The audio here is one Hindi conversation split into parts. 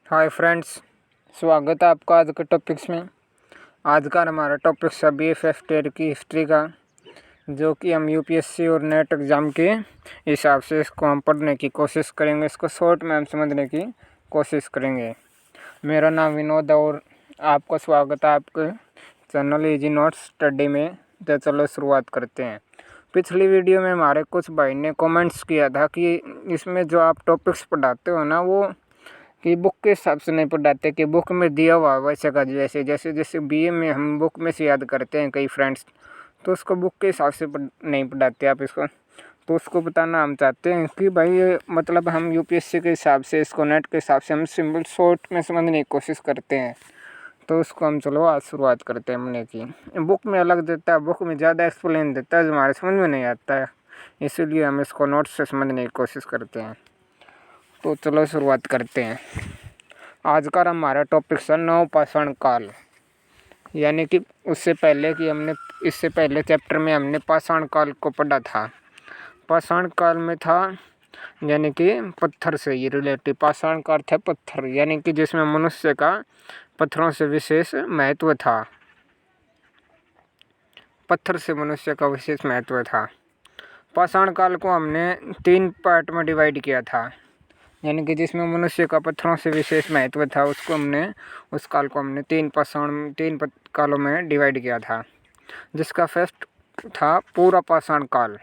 हाय फ्रेंड्स, स्वागत है आपका आज के टॉपिक्स में। आज का हमारा टॉपिक्स है BFF टेट की हिस्ट्री का, जो कि हम यूपीएससी और नेट एग्ज़ाम के हिसाब से इसको हम पढ़ने की कोशिश करेंगे। इसको शॉर्ट में हम समझने की कोशिश करेंगे। मेरा नाम विनोद है और आपका स्वागत है आपके चैनल इजी नोट्स स्टडी में। तो चलो शुरुआत करते हैं। पिछली वीडियो में हमारे कुछ भाई ने कमेंट्स किया था कि इसमें जो आप टॉपिक्स पढ़ाते हो ना, वो कि बुक के हिसाब से नहीं पढ़ाते, कि बुक में दिया हुआ वैसे का जैसे जैसे जैसे बीए में हम बुक में से याद करते हैं कई फ्रेंड्स, तो उसको बुक के हिसाब से नहीं पढ़ाते आप इसको। तो उसको बताना हम चाहते हैं कि भाई ये मतलब हम यूपीएससी के हिसाब से, इसको नेट के हिसाब से हम सिंपल शॉर्ट में समझने की कोशिश करते हैं। तो उसको हम चलो आज शुरुआत करते हैं हमने की। बुक में अलग देता है, बुक में ज़्यादा एक्सप्लेन देता है जो हमारे समझ में नहीं आता है, इसीलिए हम इसको नोट से समझने की कोशिश करते हैं। तो चलो शुरुआत करते हैं। आज का हमारा टॉपिक है नवपाषाण काल, यानी कि उससे पहले कि हमने इससे पहले चैप्टर में हमने पाषाण काल को पढ़ा था। पाषाण काल में था यानी कि पत्थर से ये रिलेटिव। पाषाण काल था पत्थर, यानी कि जिसमें मनुष्य का पत्थरों से विशेष महत्व था। पत्थर से मनुष्य का विशेष महत्व था। पाषाण काल को हमने 3 पार्ट में डिवाइड किया था, यानी कि जिसमें मनुष्य का पत्थरों से विशेष महत्व था उसको हमने उस काल को हमने 3 कालों में डिवाइड किया था। जिसका फर्स्ट था पूरा पाषाण काल।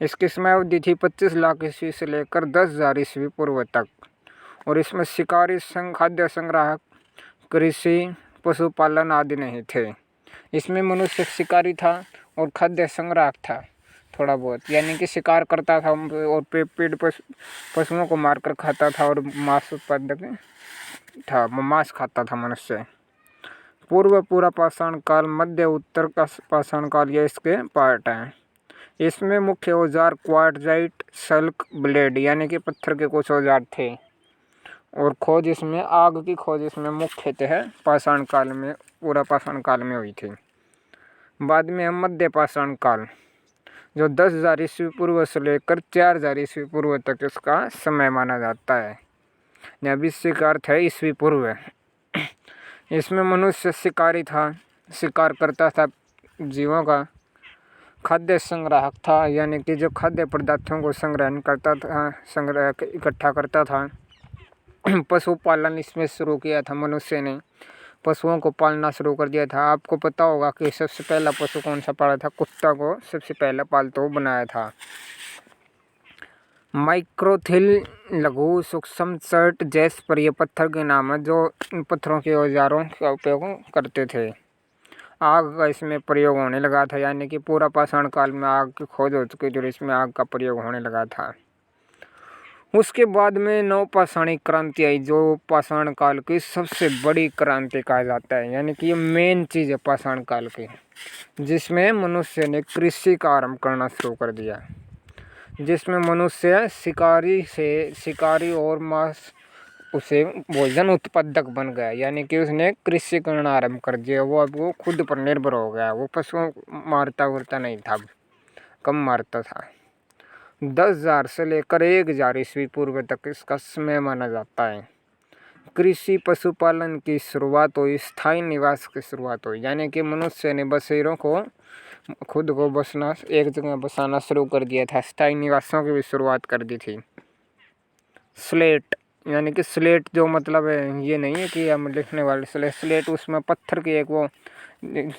इसकी समय अवधि थी 25 लाख ईस्वी से लेकर 10,000 ईस्वी पूर्व तक, और इसमें शिकारी, खाद्य संग्राहक, कृषि, पशुपालन आदि नहीं थे। इसमें मनुष्य शिकारी था और खाद्य संग्राहक था थोड़ा बहुत, यानी कि शिकार करता था और पेड़ पशुओं को मारकर खाता था और मांस उत्पादक था, मांस खाता था मनुष्य। पूर्व पूरा पाषाण काल, मध्य उत्तर का पाषाण काल, ये इसके पार्ट हैं। इसमें मुख्य औजार क्वार्टजाइट, सल्क, ब्लेड, यानी कि पत्थर के कुछ औजार थे। और खोज इसमें आग की खोज इसमें मुख्यतः पाषाण काल में, पूरा पाषाण काल में हुई थी। बाद में हम मध्य पाषाण काल, जो 10,000 ईस्वी पूर्व से लेकर 4,000 ईस्वी पूर्व तक इसका समय माना जाता है। यहाँ भी शिकार था ईस्वी पूर्व। इसमें मनुष्य शिकारी था, शिकार करता था जीवों का। खाद्य संग्राहक था, यानी कि जो खाद्य पदार्थों को संग्रहण करता था, संग्रह इकट्ठा करता था। पशुपालन इसमें शुरू किया था मनुष्य ने, पशुओं को पालना शुरू कर दिया था। आपको पता होगा कि सबसे पहला पशु कौन सा पाला था? कुत्ता को सबसे पहला पालतू बनाया था। माइक्रोथिल, लघु सूक्ष्म सर्ट, जैस्पर, ये पत्थर के नाम है जो पत्थरों के औजारों का उपयोग करते थे। आग का इसमें प्रयोग होने लगा था, यानी कि पूरा पाषाण काल में आग की खोज हो चुकी, जो इसमें आग का प्रयोग होने लगा था। उसके बाद में नवपाषाणिक क्रांति आई, जो पाषाण काल की सबसे बड़ी क्रांति कहा जाता है, यानी कि ये मेन चीज़ है पाषाण काल की, जिसमें मनुष्य ने कृषि का आरंभ करना शुरू कर दिया। जिसमें मनुष्य शिकारी और मांस उसे भोजन उत्पादक बन गया, यानी कि उसने कृषि करना आरंभ कर दिया। वो खुद पर निर्भर हो गया। वो पशुओं मारता उरता नहीं था, कम मारता था। 10,000 से लेकर 1,000 ईस्वी पूर्व तक इसका समय माना जाता है। कृषि पशुपालन की शुरुआत हुई, स्थायी निवास की शुरुआत हुई, यानी कि मनुष्य ने बसेरों को खुद को बसना, एक जगह बसाना शुरू कर दिया था। स्थायी निवासों की भी शुरुआत कर दी थी। स्लेट, यानी कि स्लेट जो मतलब है ये नहीं है कि हम लिखने वाले स्लेट, उसमें पत्थर की एक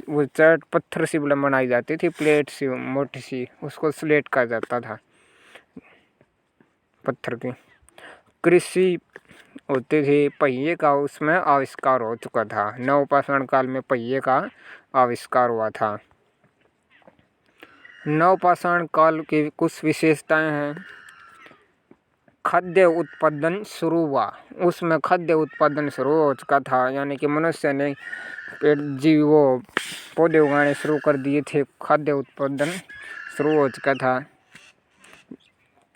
वो चार्ट पत्थर सी बनाई जाती थी, प्लेट सी मोटी सी, उसको स्लेट कहा जाता था, पत्थर की। कृषि होती थी, पहिए का उसमें आविष्कार हो चुका था। नवपाषाण काल में पहिए का आविष्कार हुआ था। नवपाषाण काल की कुछ विशेषताएं हैं। खाद्य उत्पादन शुरू हुआ, उसमें खाद्य उत्पादन शुरू हो चुका था, यानी कि मनुष्य ने पौधे उगाने शुरू कर दिए थे। खाद्य उत्पादन शुरू हो चुका था।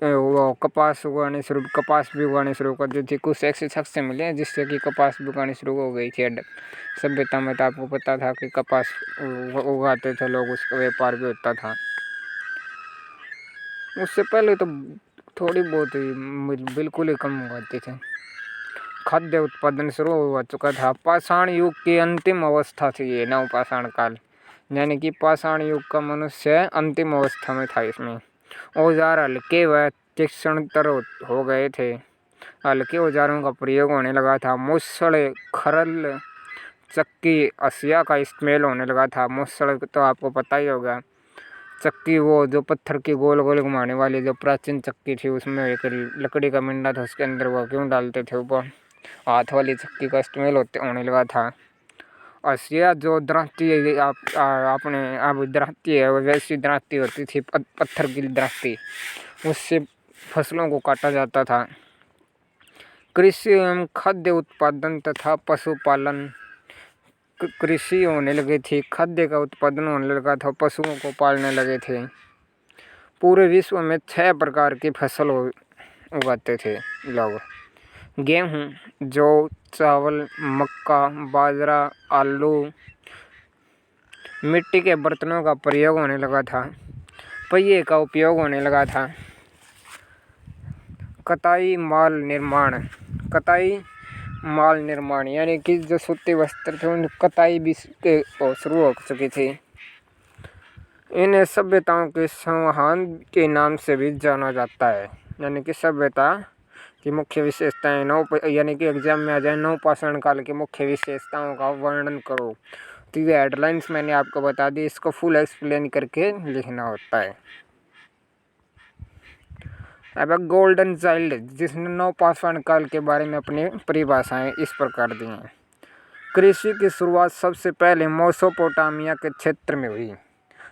वो कपास भी उगाने शुरू कर दी थी। कुछ ऐसे शख्स मिले जिससे कि कपास भी उगानी शुरू हो गई थी। सभ्यता में तो आपको पता था कि कपास उगाते थे लोग, उसका व्यापार भी होता था। उससे पहले तो थोड़ी बहुत ही बिल्कुल ही कम उगाते थे। खाद्य उत्पादन शुरू हो चुका था। पाषाण युग की अंतिम अवस्था थी ये नवपाषाण काल, यानी कि पाषाण युग का मनुष्य अंतिम अवस्था में था। इसमें औजार हल्के व तीक्ष्णतर हो गए थे। हल्के औजारों का प्रयोग होने लगा था। मूसल, खरल, चक्की, हसिया का इस्तेमाल होने लगा था। मूसल तो आपको पता ही होगा, चक्की वो जो पत्थर की गोल गोल घुमाने वाली जो प्राचीन चक्की थी, उसमें एक लकड़ी का मिंडा था, उसके अंदर वो क्यों डालते थे ऊपर, हाथ वाली चक्की का इस्तेमाल होने लगा था। हसिया जो दरांती आपने अब दरांती है, वो वैसी दरांती होती थी, पत्थर की दरांती, उससे फसलों को काटा जाता था। कृषि एवं खाद्य उत्पादन तथा पशुपालन, कृषि होने लगी थी, खाद्य का उत्पादन होने लगा था, पशुओं को पालने लगे थे। पूरे विश्व में 6 प्रकार की फसल उगाते थे लोग। गेहूँ, जौ, चावल, मक्का, बाजरा, आलू। मिट्टी के बर्तनों का प्रयोग होने लगा था। पहिए का उपयोग होने लगा था। कताई माल निर्माण, कताई माल निर्माण यानी कि जो सूती वस्त्र थे उन कताई भी शुरू हो चुकी थी। इन्हें सभ्यताओं के संवहन के नाम से भी जाना जाता है। यानी कि सभ्यता की मुख्य विशेषताएं यानी कि एग्जाम में आ जाए नवपाषाण काल की मुख्य विशेषताओं का वर्णन करो, तो ये हेडलाइंस मैंने आपको बता दी, इसको फुल एक्सप्लेन करके लिखना होता है। अब गोल्डन चाइल्ड, जिसने नवपाषाण काल के बारे में अपनी परिभाषाएं इस प्रकार दी हैं। कृषि की शुरुआत सबसे पहले मेसोपोटामिया के क्षेत्र में हुई।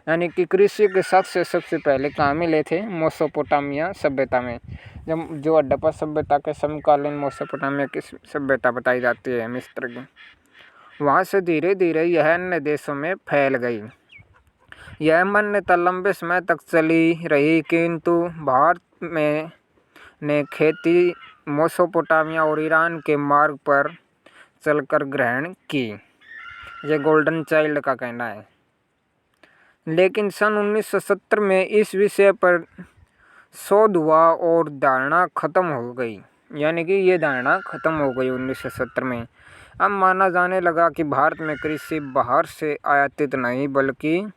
यानी कि कृषि के सबसे पहले कहाँ मिले थे? मेसोपोटामिया सभ्यता में। जब जो हड़प्पा सभ्यता के समकालीन मेसोपोटामिया की सभ्यता बताई जाती है मिस्र की, वहाँ से धीरे धीरे यह अन्य देशों में फैल गई। यह मान्यता लंबे समय तक चली रही, किंतु भारत में ने खेती मेसोपोटामिया और ईरान के मार्ग पर चलकर ग्रहण की, ये गोल्डन चाइल्ड का कहना है। लेकिन सन 1970 में इस विषय पर शोध हुआ और धारणा खत्म हो गई। यानी कि ये धारणा खत्म हो गई 1970 में। अब माना जाने लगा कि भारत में कृषि बाहर से आयातित नहीं, बल्कि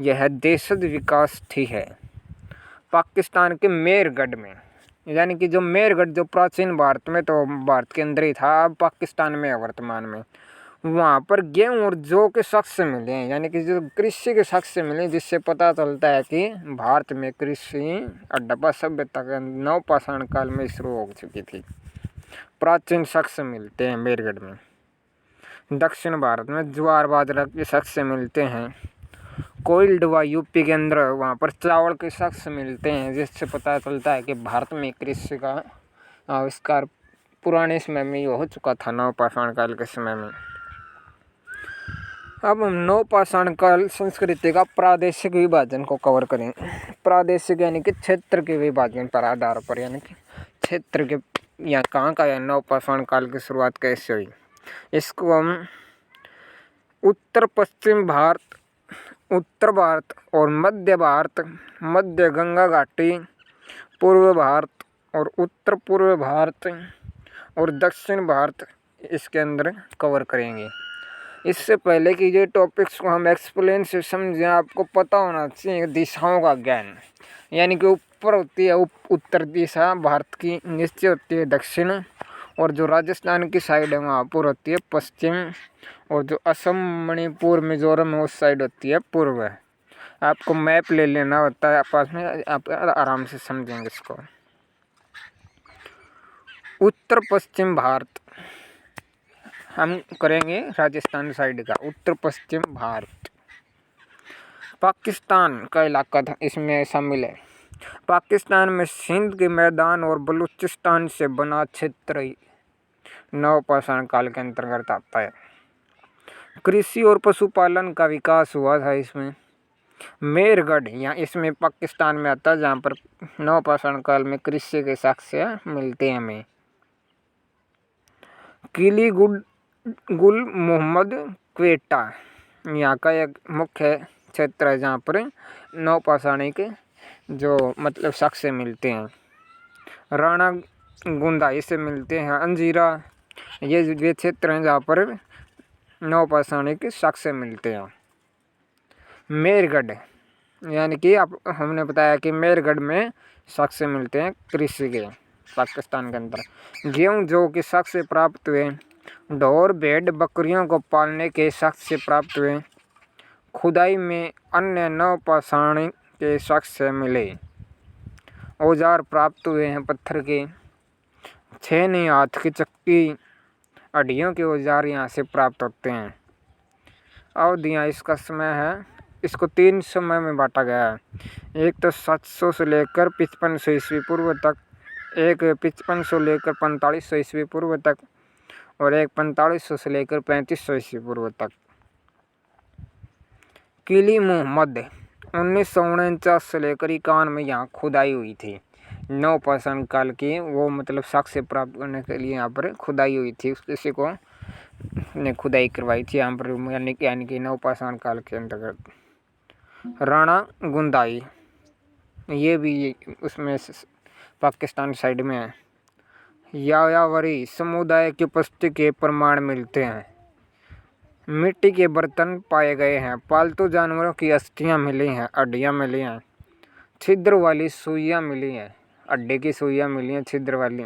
यह देशज विकास थी है। पाकिस्तान के मेरगढ़ में, यानी कि जो मेरगढ़ जो प्राचीन भारत में तो भारत के अंदर ही था, अब पाकिस्तान में है वर्तमान में, वहाँ पर गेहूँ और जौ के साक्ष्य मिले हैं। यानी कि जो कृषि के साक्ष्य मिले, जिससे पता चलता है कि भारत में कृषि हड़प्पा सभ्यता के नवपाषाण काल में शुरू हो चुकी थी। प्राचीन साक्ष्य मिलते हैं मेरगढ़ में। दक्षिण भारत में ज्वार बाजरा के साक्ष्य मिलते हैं। कोइलडवा यूपी के अंदर, वहाँ पर चावल के साक्ष्य मिलते हैं, जिससे पता चलता है कि भारत में कृषि का आविष्कार पुराने समय में हो चुका था, नवपाषाण काल के समय में। अब हम नवपाषाण काल संस्कृति का प्रादेशिक विभाजन को कवर करें। प्रादेशिक यानी कि क्षेत्र के विभाजन पर आधार पर, यानी कि क्षेत्र के यहाँ कहाँ का है, नवपाषाण काल की शुरुआत कैसे हुई, इसको हम उत्तर पश्चिम भारत, उत्तर भारत और मध्य भारत, मध्य गंगा घाटी, पूर्व भारत और उत्तर पूर्व भारत और दक्षिण भारत, इसके अंदर कवर करेंगे। इससे पहले कि ये टॉपिक्स को हम एक्सप्लेन से समझें, आपको पता होना चाहिए दिशाओं का ज्ञान। यानी कि ऊपर होती है उत्तर दिशा भारत की, नीचे होती है दक्षिण, और जो राजस्थान की साइड है वहाँ पर होती है पश्चिम, और जो असम, मणिपुर, मिजोरम है उस साइड होती है पूर्व। आपको मैप ले लेना होता है पास में, आप आराम से समझेंगे इसको। उत्तर पश्चिम भारत हम करेंगे, राजस्थान साइड का उत्तर पश्चिम भारत। पाकिस्तान का इलाका था इसमें शामिल है। पाकिस्तान में सिंध के मैदान और बलूचिस्तान से बना क्षेत्र नवपाषाण काल के अंतर्गत आता है। कृषि और पशुपालन का विकास हुआ था इसमें। मेरगढ़ यहाँ इसमें पाकिस्तान में आता है, जहाँ पर नवपाषाण काल में कृषि के साक्ष्य मिलते हैं हमें। किली गुल मोहम्मद क्वेटा यहाँ का एक मुख्य क्षेत्र है, जहाँ पर नवपाषाणी के जो मतलब साक्ष्य मिलते हैं। राणा गुंदाई से मिलते हैं अंजीरा। ये वे क्षेत्र हैं जहाँ पर नवपाषाणिक साक्ष्य मिलते हैं। मेरगढ़, यानी कि आप हमने बताया कि मेरगढ़ में साक्ष्य मिलते हैं कृषि के, पाकिस्तान के अंदर। गेहूँ जौ के साक्ष्य प्राप्त हुए। ढोर भेड़ बकरियों को पालने के साक्ष्य प्राप्त हुए। खुदाई में अन्य नवपाषाणिक के साक्ष्य मिले। औजार प्राप्त हुए हैं पत्थर के। छेनी, हाथ की चक्की, हड्डियों के औजार यहाँ से प्राप्त होते हैं। अवधियाँ इसका समय है, इसको 3 समय में बांटा गया है। एक तो 700 से लेकर 5500 ईस्वी पूर्व तक, एक 5500 लेकर 4500 ईस्वी पूर्व तक, और एक 4500 से लेकर 3500 ईस्वी पूर्व तक। किली मुहम्मद 1949 से लेकर 51 में यहाँ खुदाई हुई थी। नवपाषाण काल की वो मतलब साक्ष्य प्राप्त करने के लिए यहाँ पर खुदाई हुई थी। किसी को ने खुदाई करवाई थी यहाँ पर, यानी कि नवपाषाण काल के अंतर्गत। राणा गुंदाई, ये भी उसमें पाकिस्तान साइड में है। यायावरी समुदाय की उपस्थिति के प्रमाण मिलते हैं। मिट्टी के बर्तन पाए गए हैं। पालतू जानवरों की अस्थियां मिली हैं, हड्डियां मिली हैं। छिद्र वाली सुइयां मिली हैं, हड्डी की सुइयां मिली हैं छिद्र वाली।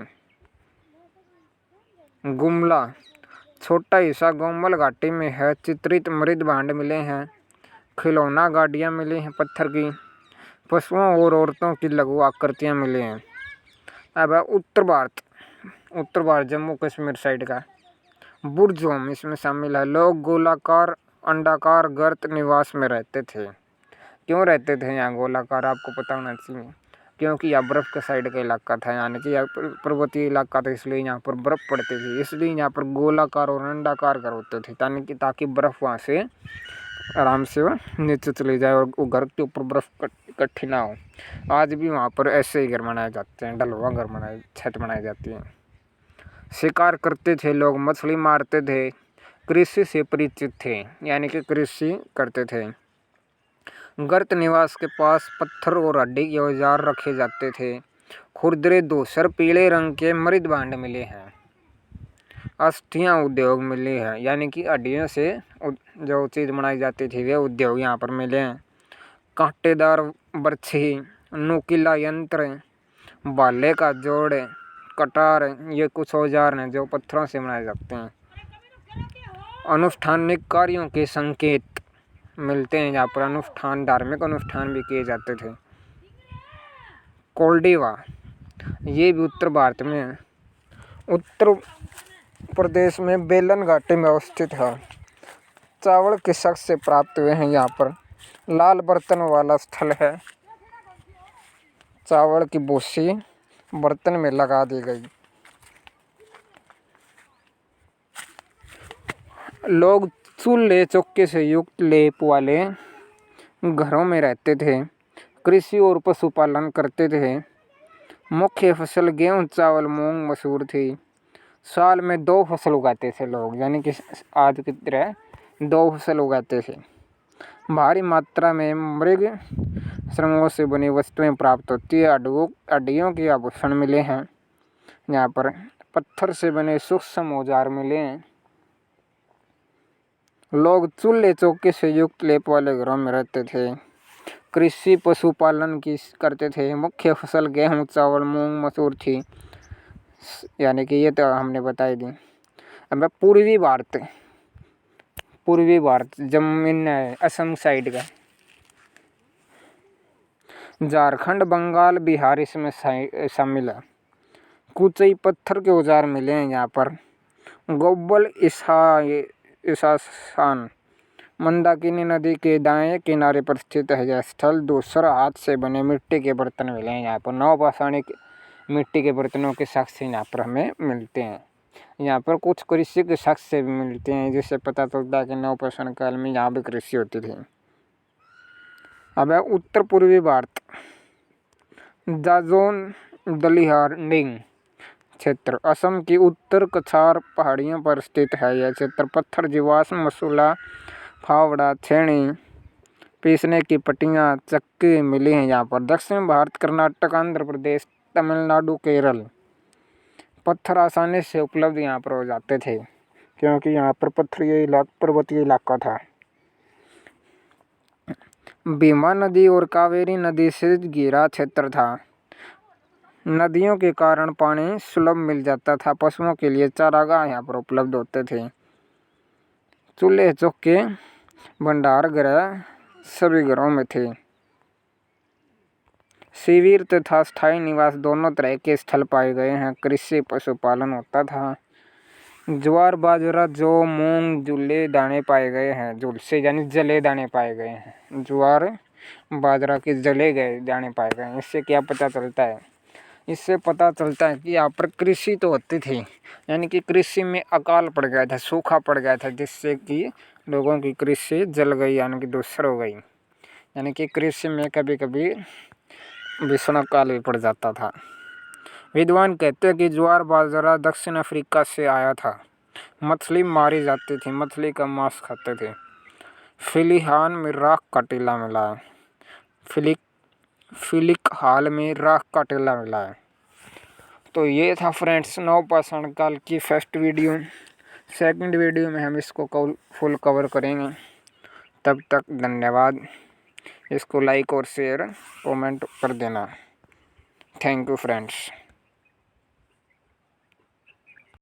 गुमला, छोटा हिस्सा गोमल घाटी में है। चित्रित मृद भांड मिले हैं। खिलौना गाड़ियाँ मिली हैं पत्थर की। पशुओं और औरतों की लघु आकृतियाँ मिली हैं। अब उत्तर भारत जम्मू कश्मीर साइड का बुर्जोम इसमें शामिल है। लोग गोलाकार अंडाकार गर्त निवास में रहते थे। क्यों रहते थे यहाँ गोलाकार, आपको पता होना चाहिए, क्योंकि यह बर्फ़ के साइड का इलाका था, यानी कि यह पर्वतीय इलाका था, इसलिए यहाँ पर बर्फ़ पड़ती थी। इसलिए यहाँ पर गोलाकार और अंडाकार घर होते थे, ताकि बर्फ़ वहाँ से आराम से वो नीचे चली जाए और वो घर के ऊपर बर्फ़ इकट्ठी ना हो। आज भी वहाँ पर ऐसे ही घर बनाए जाते हैं, ढलवा घर छत बनाई जाती है। शिकार करते थे लोग, मछली मारते थे, कृषि से परिचित थे, यानी कि कृषि करते थे। गर्त निवास के पास पत्थर और हड्डी के औजार रखे जाते थे। खुरदरे धूसर पीले रंग के मृद भांड मिले हैं। अस्थियां उद्योग मिले हैं, यानी कि हड्डियों से जो चीज़ बनाई जाती थी वे उद्योग यहाँ पर मिले हैं। कांटेदार बर्छी, नुकीला यंत्र, भाले का जोड़, कटार, ये कुछ औजार हैं जो पत्थरों से बनाए जाते हैं। अनुष्ठानिक कार्यों के संकेत मिलते हैं यहाँ पर। अनुष्ठान, धार्मिक अनुष्ठान भी किए जाते थे। कोल्डिवा, ये भी उत्तर भारत में है। उत्तर प्रदेश में बेलन घाटी में अवस्थित है। चावल के शक से प्राप्त हुए हैं यहाँ पर। लाल बर्तन वाला स्थल है। चावल की भूसी बर्तन में लगा दी गई। लोग चूल्हे चौके से युक्त लेप वाले घरों में रहते थे। कृषि और पशुपालन करते थे। मुख्य फसल गेहूँ, चावल, मूंग, मसूर थी। साल में 2 फसल उगाते थे लोग, यानी कि आज की तरह 2 फसल उगाते थे। भारी मात्रा में मृग श्रमों से बनी वस्तुएं प्राप्त होती है। हड्डियों के आभूषण मिले हैं यहाँ पर। पत्थर से बने सूक्ष्म औजार मिले हैं। लोग चूल्हे चौके से युक्त लेप वाले घरों में रहते थे। कृषि पशुपालन की करते थे। मुख्य फसल गेहूँ, चावल, मूंग, मसूर थी, यानी कि ये तो हमने बताई दी। अब पूर्वी भारत जमीन है असम साइड का। झारखंड, बंगाल, बिहार इसमें शामिल है। कुचई पत्थर के औजार मिले हैं यहाँ पर। गोब्बल ईशान मंदाकिनी नदी के दाएं किनारे पर स्थित है। यह स्थल दूसरा हाथ से बने मिट्टी के बर्तन मिले हैं यहाँ पर। नवपाषाणिक मिट्टी के बर्तनों के साक्ष्य यहाँ पर हमें मिलते हैं। यहाँ पर कुछ कृषि के साक्ष्य भी मिलते हैं, जिससे पता चलता है कि नवपाषाण काल में यहाँ भी कृषि होती थी। अब है उत्तर पूर्वी भारत। जाजोन दलिहानिंग क्षेत्र असम की उत्तर कछार पहाड़ियों पर स्थित है। यह क्षेत्र पत्थर, जीवाश्म, मसूला, फावड़ा, छेनी, पीसने की पट्टियाँ, चक्की मिली हैं यहाँ पर। दक्षिण भारत कर्नाटक, आंध्र प्रदेश, तमिलनाडु, केरल पत्थर आसानी से उपलब्ध यहाँ पर हो जाते थे, क्योंकि यहाँ पर पथरीय पर्वतीय इलाका था। भीमा नदी और कावेरी नदी से घिरा क्षेत्र था। नदियों के कारण पानी सुलभ मिल जाता था। पशुओं के लिए चारागाह यहाँ पर उपलब्ध होते थे। चूल्हे चौके भंडार गृह सभी घरों में थे। शिविर तथा स्थायी निवास दोनों तरह के स्थल पाए गए हैं। कृषि पशुपालन होता था। ज्वार बाजरा जौ मूंग जुले दाने पाए गए हैं। झुलसे यानी जले दाने पाए गए हैं। ज्वार बाजरा के जले गए दाने पाए गए हैं। इससे क्या पता चलता है? इससे पता चलता है कि यहाँ पर कृषि तो होती थी, यानी कि कृषि में अकाल पड़ गया था, सूखा पड़ गया था, जिससे कि लोगों की कृषि जल गई, यानी कि दूषित हो गई। यानी कि कृषि में कभी कभी भीषण अकाल भी पड़ जाता था। विद्वान कहते हैं कि ज्वार बाजरा दक्षिण अफ्रीका से आया था। मछली मारी जाती थी, मछली का मांस खाते थे। फिलिहान में राख का टीला मिला है। फिलिक हाल में राख का टीला मिला है। तो ये था फ्रेंड्स नवपाषाण काल की फर्स्ट वीडियो। सेकंड वीडियो में हम इसको फुल कवर करेंगे। तब तक धन्यवाद। इसको लाइक और शेयर कमेंट कर देना। Thank you friends.